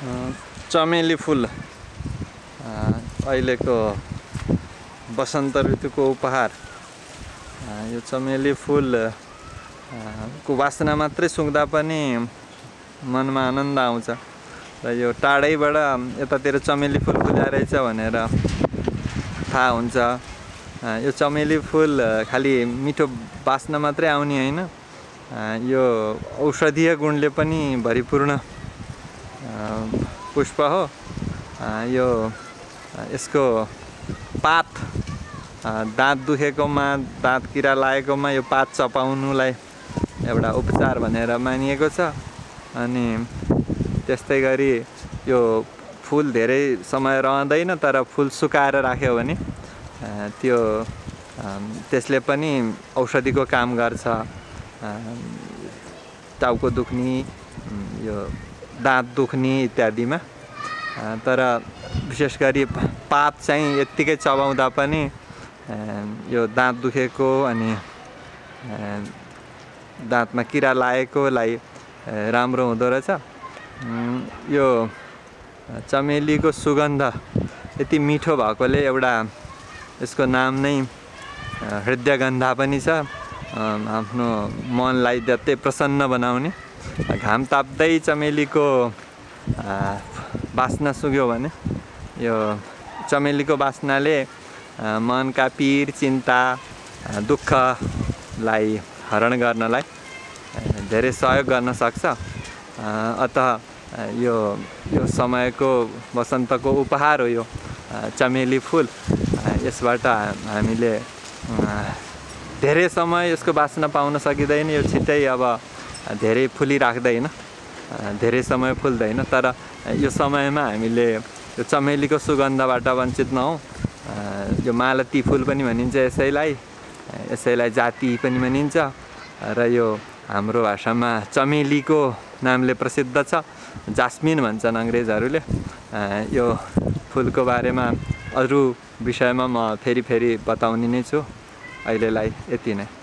चमेली फुल अहिलेको वसन्त ऋतुको उपहार। यो चमेली फुल को वासना मात्रै सुँघ्दा पनि मनमा आनन्द आउँछ र यो टाढैबाट यतातिर चमेली फुल फुल्यारहेछ भनेर थाहा हुन्छ। यो चमेली फुल खालि मिठो बास्ना मात्रै आउने होइन, यो औषधीय गुणले पनि भरिपूर्ण पुष्प हो। यो यसको पात दाँत दुखेकोमा, दाँत किरा लागेकोमा यो पात चपाउनुलाई एउटा उपचार भनेर मानिएको छ। अनि त्यस्तै गरी यो फुल धेरै समय रहँदैन, तर फुल सुकाएर राख्यो भने त्यसले पनि औषधिको काम गर्छ। टाउको दुख्ने, यो दाँत दुख्ने इत्यादिमा। तर विशेष गरी पात चाहिँ यत्तिकै चबाउँदा पनि यो दाँत दुखेको अनि दाँतमा किरा लागेकोलाई राम्रो हुँदो रहेछ। यो चमेलीको सुगन्ध यति मिठो भएकोले एउटा यसको नाम नै हृदयगन्धा पनि छ। आफ्नो मनलाई जति प्रसन्न बनाउने। घाम ताप्दै चमेलीको बास्ना सुग्यो भने यो चमेलीको बास्नाले मनका पीर, चिन्ता, दुःखलाई हरण गर्नलाई धेरै सहयोग गर्न सक्छ। अतः यो समयको वसन्तको उपहार हो यो चमेली फुल। यसबाट हामीले धेरै समय यसको बास्ना पाउन सकिँदैन। यो छिट्टै अब धेरै फुलिराख्दैन, धेरै समय फुल्दैन। तर यो समयमा हामीले यो चमेलीको सुगन्धबाट वञ्चित नहौँ। यो मालती फुल पनि भनिन्छ यसैलाई जाति पनि भनिन्छ र यो हाम्रो भाषामा चमेलीको नामले प्रसिद्ध छ। जास्मिन भन्छन् अङ्ग्रेजहरूले। यो फुलको बारेमा अरू विषयमा म फेरि बताउने नै छु। अहिलेलाई यति नै।